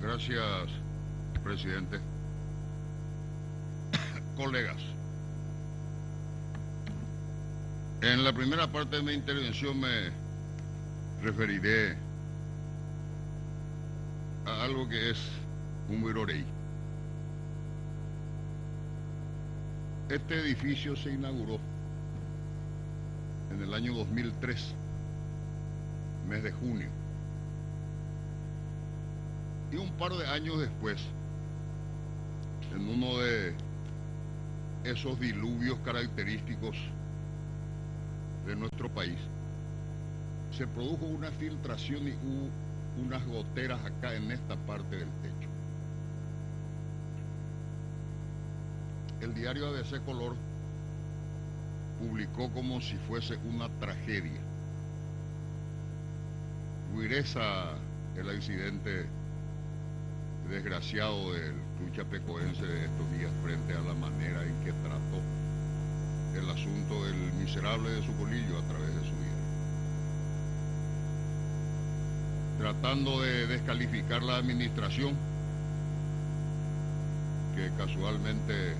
Gracias, presidente. Colegas, en la primera parte de mi intervención me referiré a algo que es un virorey. Este edificio se inauguró en el año 2003, mes de junio. Y un par de años después, en uno de esos diluvios característicos de nuestro país, se produjo una filtración y hubo unas goteras acá en esta parte del techo. El diario ABC Color publicó como si fuese una tragedia. Huireza, el accidente desgraciado del club chapecoense de estos días frente a la manera en que trató el asunto del miserable de Sucolillo a través de su vida, tratando de descalificar la administración que casualmente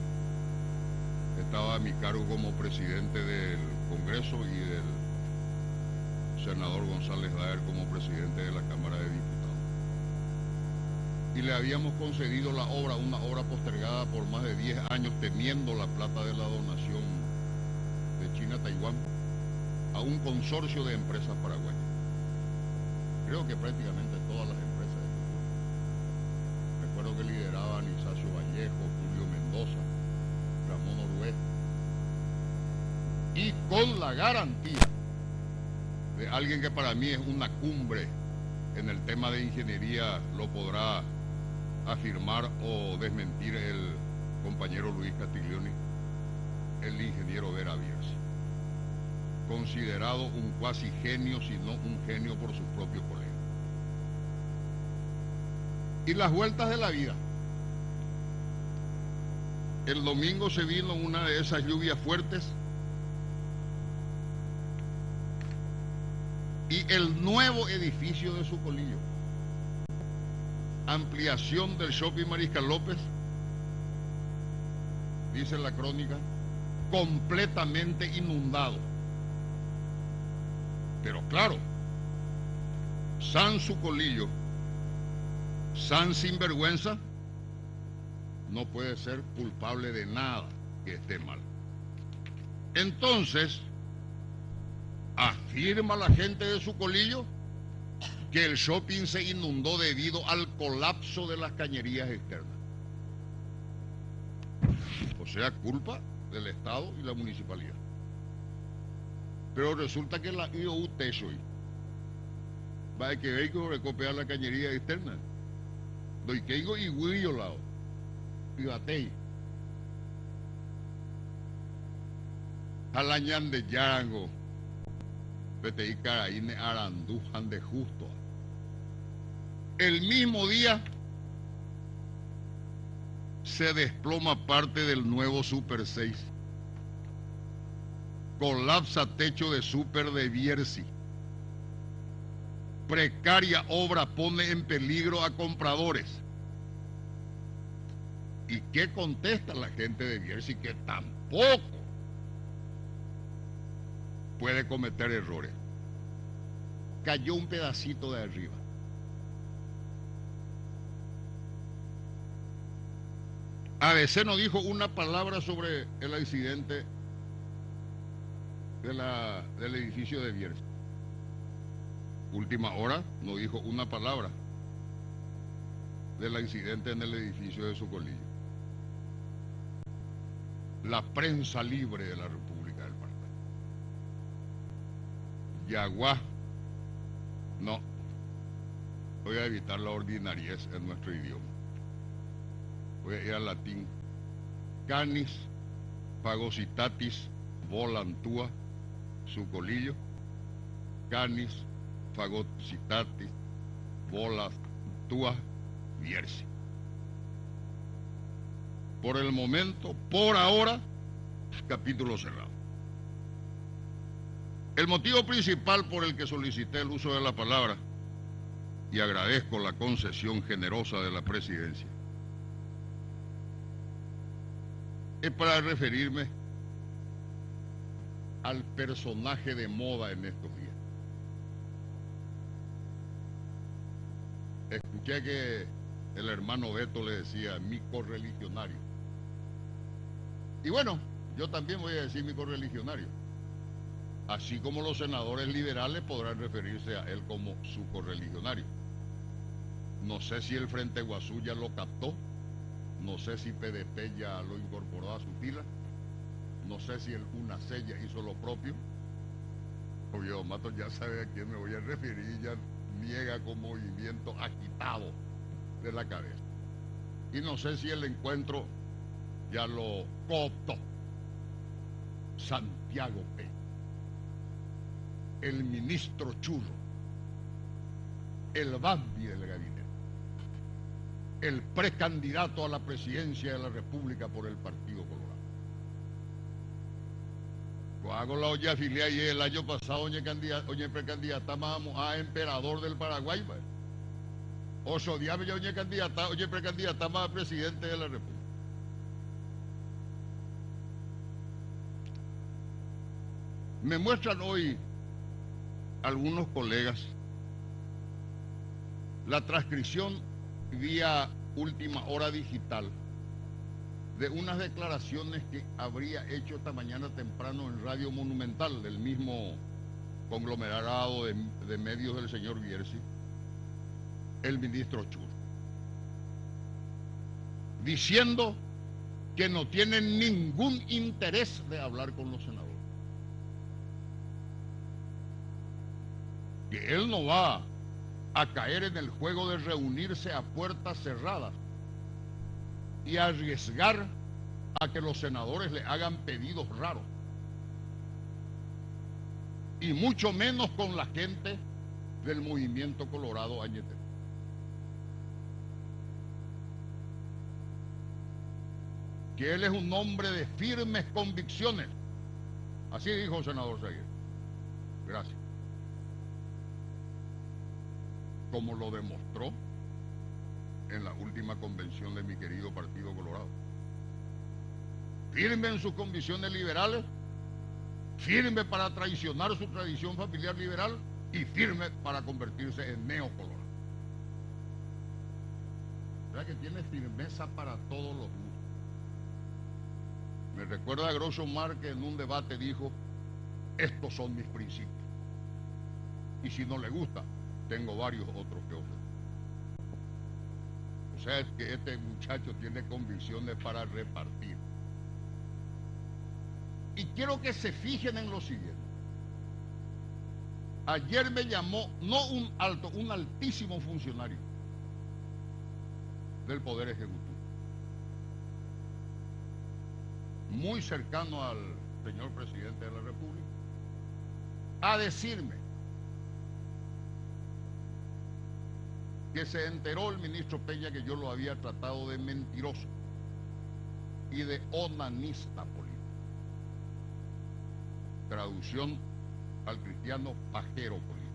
estaba a mi cargo como presidente del Congreso y del senador González Daer como presidente de la Cámara de Diputados. Y le habíamos concedido la obra, una obra postergada por más de 10 años, teniendo la plata de la donación de China a Taiwán, a un consorcio de empresas paraguayas. Creo que prácticamente todas las empresas de este club. Recuerdo que lideraban Isacio Vallejo, Julio Mendoza, Ramón Orué, y con la garantía de alguien que para mí es una cumbre en el tema de ingeniería, lo podrá afirmar o desmentir el compañero Luis Castiglioni, el ingeniero Vera Bierzi, considerado un cuasi genio, si no un genio por sus propios colegas. Y las vueltas de la vida. El domingo se vino una de esas lluvias fuertes y el nuevo edificio de Sucolillo, ampliación del Shopping Mariscal López, dice la crónica, completamente inundado. Pero claro, San Sucolillo, San Sinvergüenza, no puede ser culpable de nada que esté mal. Entonces, afirma la gente de Sucolillo que el shopping se inundó debido al colapso de las cañerías externas. O sea, culpa del Estado y la municipalidad. Pero resulta que la IOU Tesoy va a que ver que recopiar la cañería externa. Doy que digo y huillo lao. Y batei. Jalañan de Yarango. Petei Caraíne Arandujan de Justo. El mismo día se desploma parte del nuevo Super 6. Colapsa techo de Super de Bierzi. Precaria obra pone en peligro a compradores. ¿Y qué contesta la gente de Bierzi? Que tampoco puede cometer errores. Cayó un pedacito de arriba. ABC no dijo una palabra sobre el accidente del edificio de Bierzi. Última Hora no dijo una palabra del accidente en el edificio de Sucolillo. La prensa libre de la República del Paraguay. Yaguá, no. Voy a evitar la ordinariez en nuestro idioma. Voy a ir al latín. Canis fagocitatis volantua Sucolillo. Canis fagocitatis volantua Bierzi. Por el momento, por ahora, capítulo cerrado. El motivo principal por el que solicité el uso de la palabra y agradezco la concesión generosa de la presidencia, es para referirme al personaje de moda en estos días. Escuché que el hermano Beto le decía mi correligionario. Y bueno, yo también voy a decir mi correligionario. Así como los senadores liberales podrán referirse a él como su correligionario. No sé si el Frente Guazú ya lo captó, no sé si PDP ya lo incorporó a su fila, no sé si el UNACE ya hizo lo propio. Obvio, Mato ya sabe a quién me voy a referir, ya niega con movimiento agitado de la cabeza. Y no sé si el encuentro ya lo cooptó Santiago P., el ministro churro, el Bambi del gabinete, el precandidato a la presidencia de la República por el Partido Colorado. Hago la olla afiliada y el año pasado, oye precandidatamos a emperador del Paraguay, ¿vale? Ocho días ya oye precandidatamos a presidente de la República. Me muestran hoy algunos colegas la transcripción vía última hora digital de unas declaraciones que habría hecho esta mañana temprano en Radio Monumental, del mismo conglomerado de medios del señor Bierzi, el ministro Churro, diciendo que no tiene ningún interés de hablar con los senadores, que él no va a caer en el juego de reunirse a puertas cerradas y arriesgar a que los senadores le hagan pedidos raros, y mucho menos con la gente del movimiento Colorado Añete. Que él es un hombre de firmes convicciones, así dijo el senador Seguer. Gracias. Como lo demostró en la última convención de mi querido Partido Colorado. Firme en sus convicciones liberales, firme para traicionar su tradición familiar liberal y firme para convertirse en neocolorado. O sea que tiene firmeza para todos los gustos. Me recuerda a Groucho Marx, que en un debate dijo: estos son mis principios, y si no le gusta, tengo varios otros que ofrecer. O sea, es que este muchacho tiene convicciones para repartir. Y quiero que se fijen en lo siguiente. Ayer me llamó, no un alto, un altísimo funcionario del Poder Ejecutivo, muy cercano al señor presidente de la República, a decirme que se enteró el ministro Peña que yo lo había tratado de mentiroso y de onanista político. Traducción al cristiano: pajero político.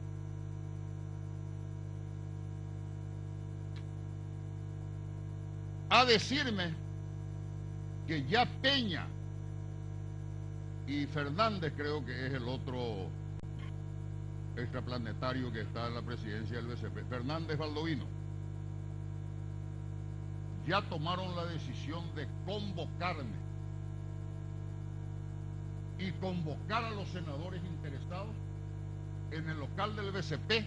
A decirme que ya Peña y Fernández, creo que es el otro extraplanetario que está en la presidencia del BCP, Fernández Baldovino, ya tomaron la decisión de convocarme y convocar a los senadores interesados en el local del BCP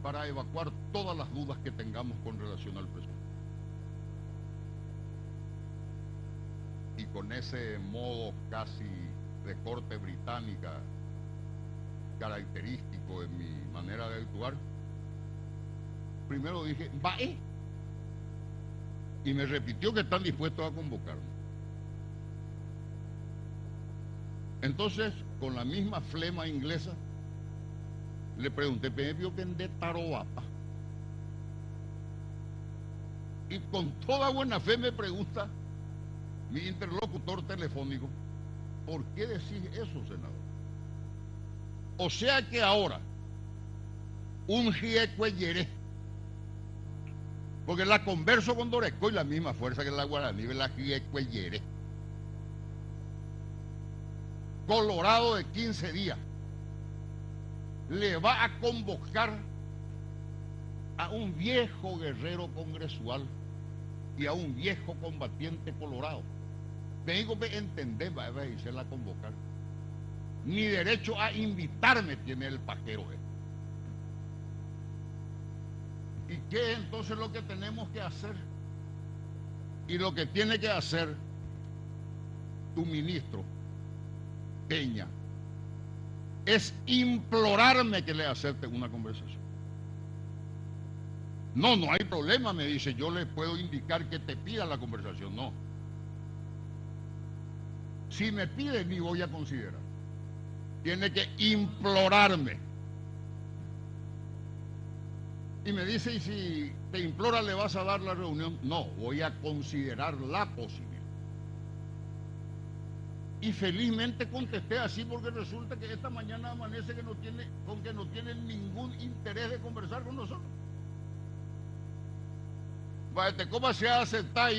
para evacuar todas las dudas que tengamos con relación al presupuesto. Y con ese modo casi de corte británica característico en mi manera de actuar, primero dije: ¡vae! Y me repitió que están dispuestos a convocarme. Entonces, con la misma flema inglesa, le pregunté: ¿me vio vender taroapa? Y con toda buena fe me pregunta mi interlocutor telefónico: ¿por qué decís eso, senador? O sea que ahora un jiecueyere Porque la converso con Dorecoy la misma fuerza que la guaraní, la Cuellere. Colorado de 15 días le va a convocar a un viejo guerrero congresual y a un viejo combatiente colorado. Me digo, me entender, va a irse a convocar. Ni derecho a invitarme tiene el pajero. ¿Y qué es entonces lo que tenemos que hacer? Y lo que tiene que hacer tu ministro, Peña, es implorarme que le acepte una conversación. No, no hay problema, me dice, yo le puedo indicar que te pida la conversación. No. Si me pide, ni voy a considerar. Tiene que implorarme. Y me dice, ¿y si te implora le vas a dar la reunión? No, voy a considerar la posibilidad. Y felizmente contesté así porque resulta que esta mañana amanece que no tiene ningún interés de conversar con nosotros. ¿Cómo se hace aceptar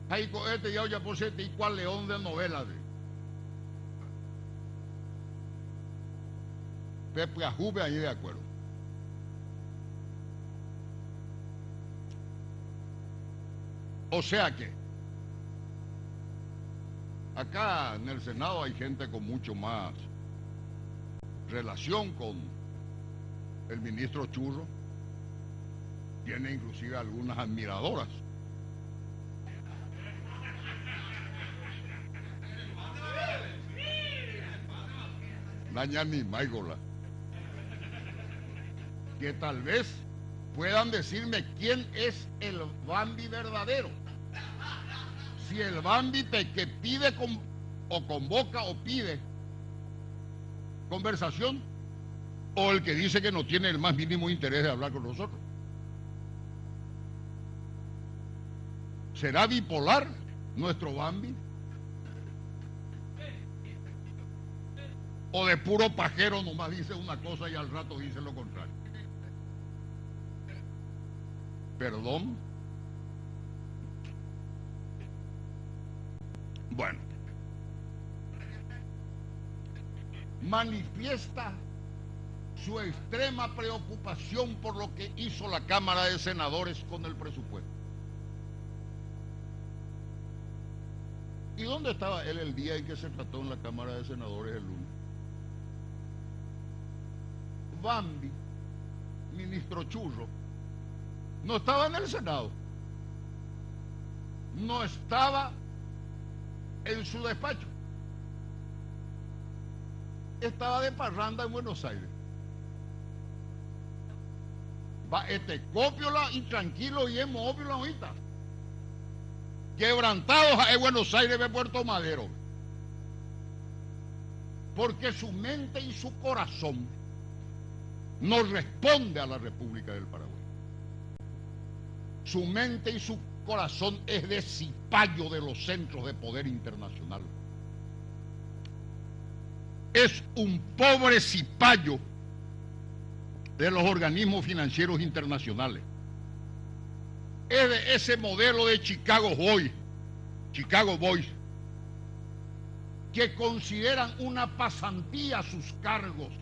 ahí con ya ya por siete y cuál león de novela de Pepe Ajube ahí de acuerdo. O sea que acá en el Senado hay gente con mucho más relación con el ministro Churro. Tiene inclusive algunas admiradoras. Nañani Maigola. Que tal vez puedan decirme quién es el Bambi verdadero. Si el Bambi que pide o convoca o pide conversación, o el que dice que no tiene el más mínimo interés de hablar con nosotros. ¿Será bipolar nuestro Bambi? ¿O de puro pajero nomás dice una cosa y al rato dice lo contrario? ¿Perdón? Bueno. Manifiesta su extrema preocupación por lo que hizo la Cámara de Senadores con el presupuesto. ¿Y dónde estaba él el día en que se trató en la Cámara de Senadores el lunes? Bambi, ministro Churro, no estaba en el Senado, no estaba en su despacho, estaba de parranda en Buenos Aires. Va copiola y tranquilo y emóvila ahorita. Quebrantados en Buenos Aires de Puerto Madero. Porque su mente y su corazón no responde a la República del Paraguay. Su mente y su corazón es de cipayo de los centros de poder internacional. Es un pobre cipayo de los organismos financieros internacionales. Es de ese modelo de Chicago Boys, que consideran una pasantía sus cargos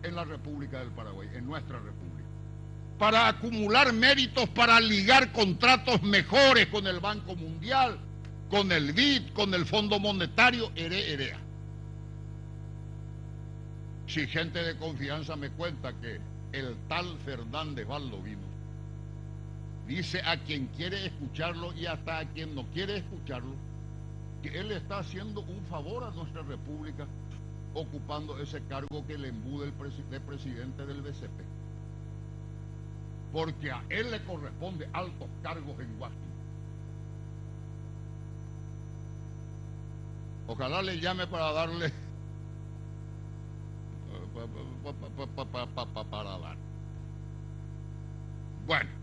en la República del Paraguay, en nuestra República, para acumular méritos, para ligar contratos mejores con el Banco Mundial, con el BID, con el Fondo Monetario, herea. Si gente de confianza me cuenta que el tal Fernández Baldovino dice a quien quiere escucharlo y hasta a quien no quiere escucharlo, que él está haciendo un favor a nuestra República ocupando ese cargo que le embude de presidente del BCP. Porque a él le corresponde altos cargos en Washington. Ojalá le llame para darle para dar. Bueno.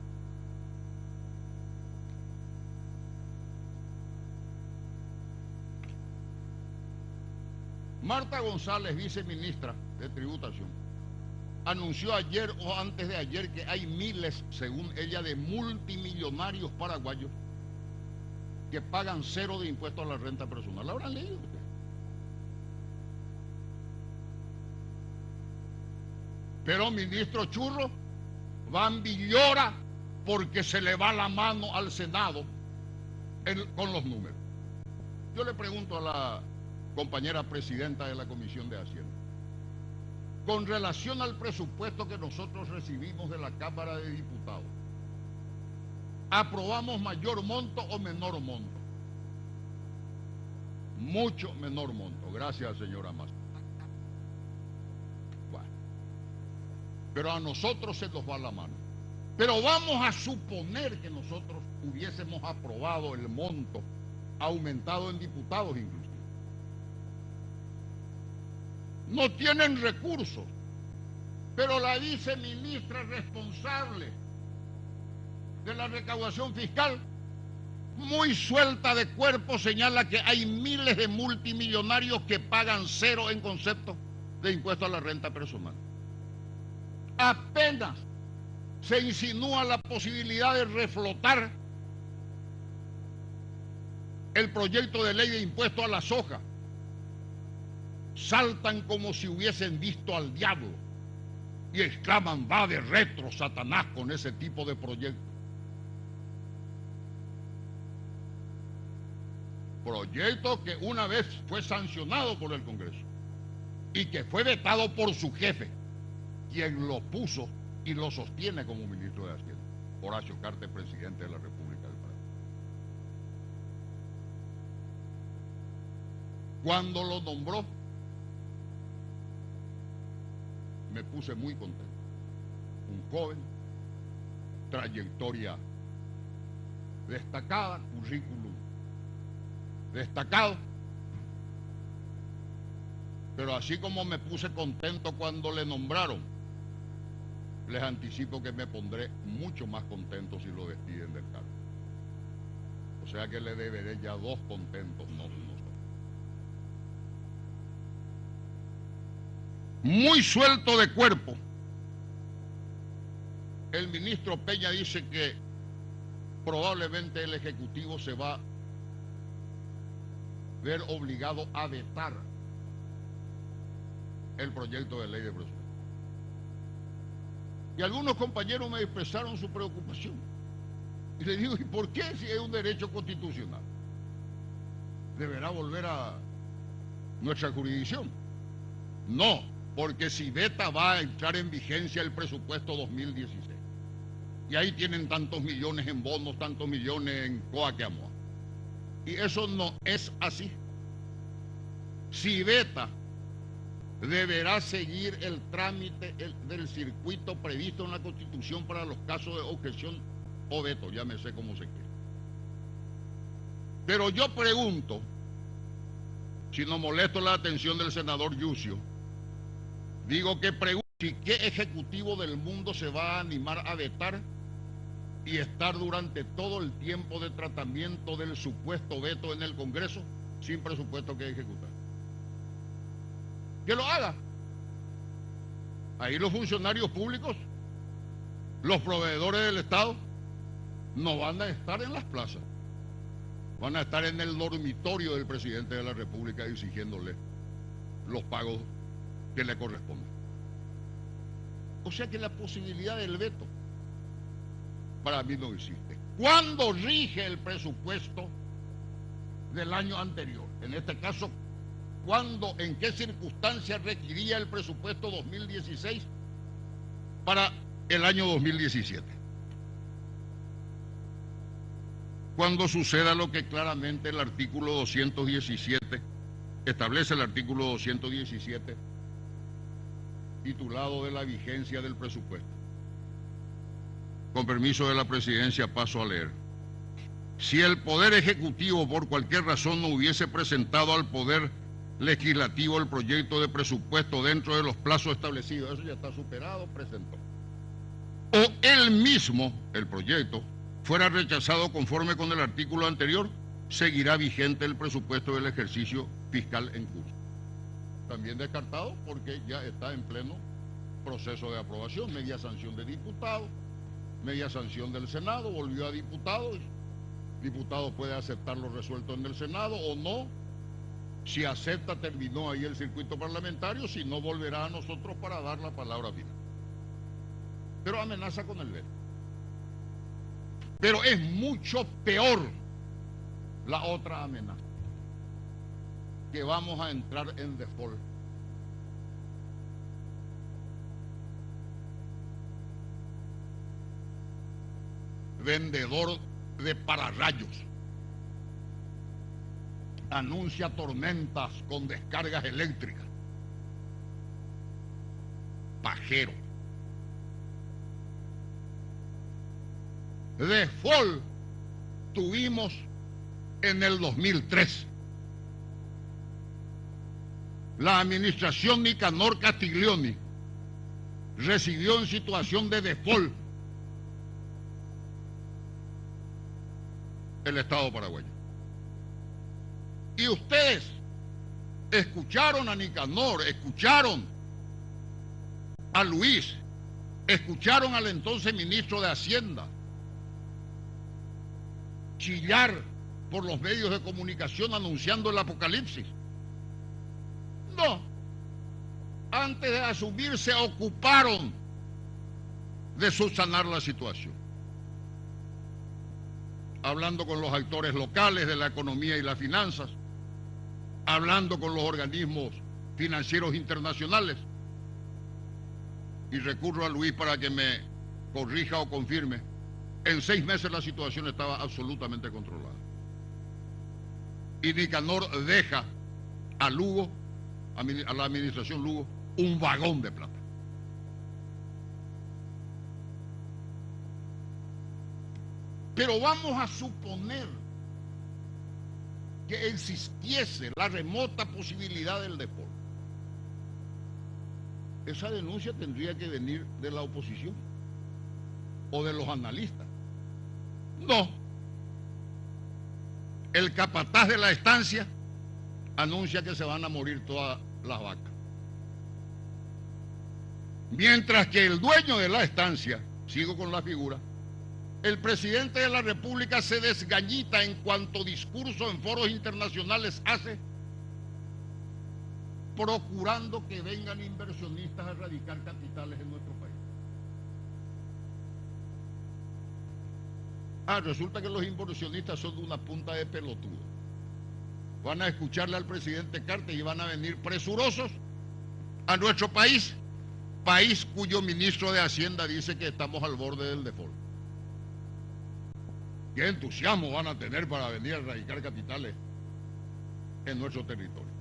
Marta González, viceministra de Tributación, anunció ayer o antes de ayer que hay miles, según ella, de multimillonarios paraguayos que pagan 0 de impuesto a la renta personal. ¿La habrán leído ustedes? Pero ministro Churro van y llora porque se le va la mano al Senado con los números. Yo le pregunto a la compañera presidenta de la Comisión de Hacienda, con relación al presupuesto que nosotros recibimos de la Cámara de Diputados, ¿aprobamos mayor monto o menor monto? Mucho menor monto. Gracias, señora Massa. Bueno, pero a nosotros se nos va la mano. Pero vamos a suponer que nosotros hubiésemos aprobado el monto aumentado en diputados inclusive. No tienen recursos, pero la viceministra responsable de la recaudación fiscal, muy suelta de cuerpo, señala que hay miles de multimillonarios que pagan 0 en concepto de impuesto a la renta personal. Apenas se insinúa la posibilidad de reflotar el proyecto de ley de impuesto a la soja, saltan como si hubiesen visto al diablo y exclaman: va de retro Satanás con ese tipo de proyectos. Proyecto que una vez fue sancionado por el Congreso y que fue vetado por su jefe, quien lo puso y lo sostiene como ministro de Hacienda, Horacio Cartes, presidente de la República del Paraguay. Cuando lo nombró, me puse muy contento. Un joven, trayectoria destacada, currículum destacado. Pero así como me puse contento cuando le nombraron, les anticipo que me pondré mucho más contento si lo despiden del cargo. O sea que le deberé ya 2 contentos, no uno solo. Muy suelto de cuerpo, el ministro Peña dice que probablemente el Ejecutivo se va a ver obligado a vetar el proyecto de ley de presupuesto. Y algunos compañeros me expresaron su preocupación. Y le digo: ¿y por qué, si es un derecho constitucional? ¿Deberá volver a nuestra jurisdicción? No, porque si veta va a entrar en vigencia el presupuesto 2016. Y ahí tienen tantos millones en bonos, tantos millones en Coaqueamoa. Y eso no es así. Si veta, deberá seguir el trámite del circuito previsto en la Constitución para los casos de objeción o veto, llámese como se quiera. Pero yo pregunto, si no molesto la atención del senador Yucio, digo que pregunto: ¿qué ejecutivo del mundo se va a animar a vetar y estar durante todo el tiempo de tratamiento del supuesto veto en el Congreso sin presupuesto que ejecutar? Que lo haga. Ahí los funcionarios públicos, los proveedores del Estado, no van a estar en las plazas, van a estar en el dormitorio del presidente de la República exigiéndole los pagos que le corresponden. O sea que la posibilidad del veto para mí no existe. ¿Cuándo rige el presupuesto del año anterior? En este caso, ¿cuándo, en qué circunstancias requería el presupuesto 2016 para el año 2017? Cuando suceda lo que claramente el artículo 217 establece, el artículo 217 titulado de la vigencia del presupuesto. Con permiso de la presidencia paso a leer. Si el Poder Ejecutivo por cualquier razón no hubiese presentado al Poder Legislativo el proyecto de presupuesto dentro de los plazos establecidos, eso ya está superado, presentó, o él mismo, el proyecto, fuera rechazado conforme con el artículo anterior, seguirá vigente el presupuesto del ejercicio fiscal en curso. También descartado porque ya está en pleno proceso de aprobación, media sanción de diputados, media sanción del Senado, volvió a diputados. Diputado puede aceptar lo resuelto en el Senado o no. Si acepta, terminó ahí el circuito parlamentario, si no, volverá a nosotros para dar la palabra final. Pero amenaza con el veto. Pero es mucho peor la otra amenaza, que vamos a entrar en default. Vendedor de pararrayos anuncia tormentas con descargas eléctricas. Pajero. Default tuvimos en el 2003. La administración Nicanor Castiglioni recibió en situación de default el Estado paraguayo. Y ustedes escucharon a Nicanor, escucharon a Luis, escucharon al entonces ministro de Hacienda chillar por los medios de comunicación anunciando el apocalipsis. No. Antes de asumir se ocuparon de subsanar la situación, hablando con los actores locales de la economía y las finanzas, hablando con los organismos financieros internacionales. Y recurro a Luis para que me corrija o confirme. En 6 meses la situación estaba absolutamente controlada. Y Nicanor deja a Lugo, a la administración Lugo, un vagón de plata. Pero vamos a suponer que existiese la remota posibilidad del default. Esa denuncia tendría que venir de la oposición o de los analistas. No. El capataz de la estancia anuncia que se van a morir todas las vacas. Mientras que el dueño de la estancia, sigo con la figura, el presidente de la República se desgañita en cuanto discurso en foros internacionales hace, procurando que vengan inversionistas a radicar capitales en nuestro país. Resulta que los inversionistas son de una punta de pelotudo. Van a escucharle al presidente Cartes y van a venir presurosos a nuestro país, país cuyo ministro de Hacienda dice que estamos al borde del default. ¿Qué entusiasmo van a tener para venir a radicar capitales en nuestro territorio?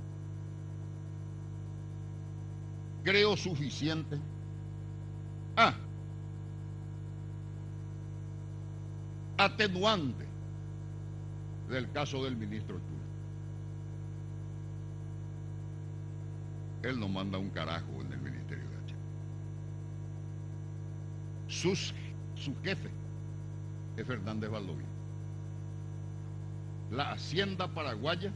Creo suficiente. Atenuante del caso del ministro Chula. Él no manda un carajo en el Ministerio de Hacienda. Su jefe es Fernández Valdoví. La Hacienda paraguaya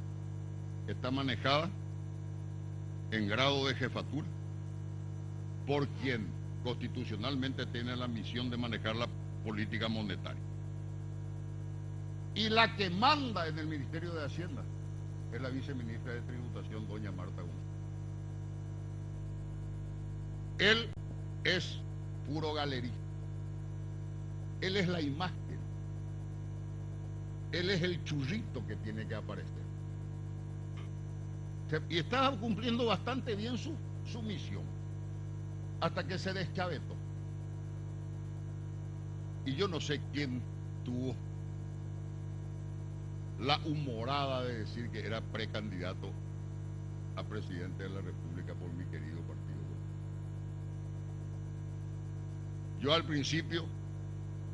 está manejada en grado de jefatura por quien constitucionalmente tiene la misión de manejar la política monetaria. Y la que manda en el Ministerio de Hacienda es la viceministra de Tributación, doña Marta Gómez. Él es puro galerista. Él es la imagen. Él es el churrito que tiene que aparecer. Y estaba cumpliendo bastante bien su misión, hasta que se deschavetó. Y yo no sé quién tuvo la humorada de decir que era precandidato a presidente de la República por mi querido partido. Yo al principio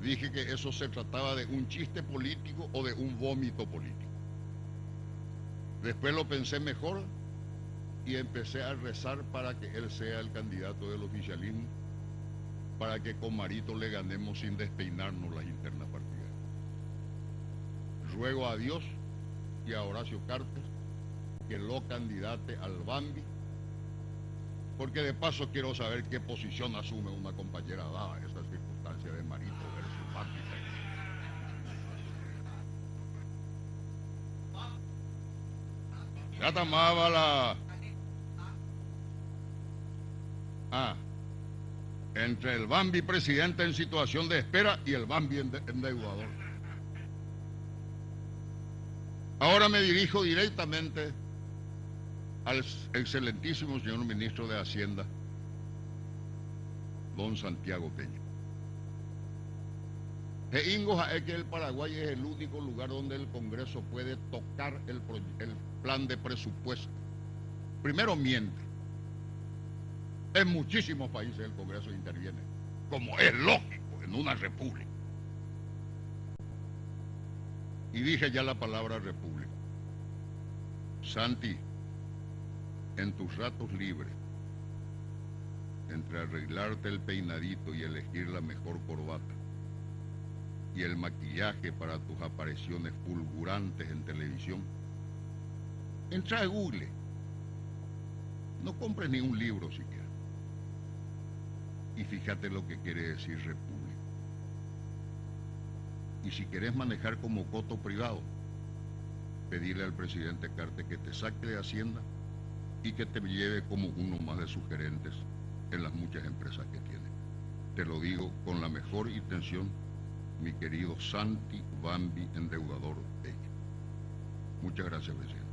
dije que eso se trataba de un chiste político o de un vómito político. Después lo pensé mejor y empecé a rezar para que él sea el candidato del oficialismo, para que con Marito le ganemos sin despeinarnos las internas partidarias. Ruego a Dios y a Horacio Cartes que lo candidate al Bambi Porque de paso quiero saber qué posición asume una compañera dada esa circunstancia de Marito versus Bambi. Ya tomaba la... Ah, entre el Bambi presidente en situación de espera y el Bambi endeudador. Ahora me dirijo directamente al excelentísimo señor ministro de Hacienda, don Santiago Peña. Es que el Paraguay es el único lugar donde el Congreso puede tocar el plan de presupuesto. Primero miente. En muchísimos países el Congreso interviene, como es lógico en una república. Y dije ya la palabra república. Santi, en tus ratos libres, entre arreglarte el peinadito y elegir la mejor corbata, y el maquillaje para tus apariciones fulgurantes en televisión, entra a Google. No compres ni un libro siquiera. Y fíjate lo que quiere decir república. Y si querés manejar como coto privado, pedirle al presidente Carter que te saque de Hacienda y que te lleve como uno más de sus gerentes en las muchas empresas que tiene. Te lo digo con la mejor intención, mi querido Santi Bambi endeudador Peña. Muchas gracias, presidente.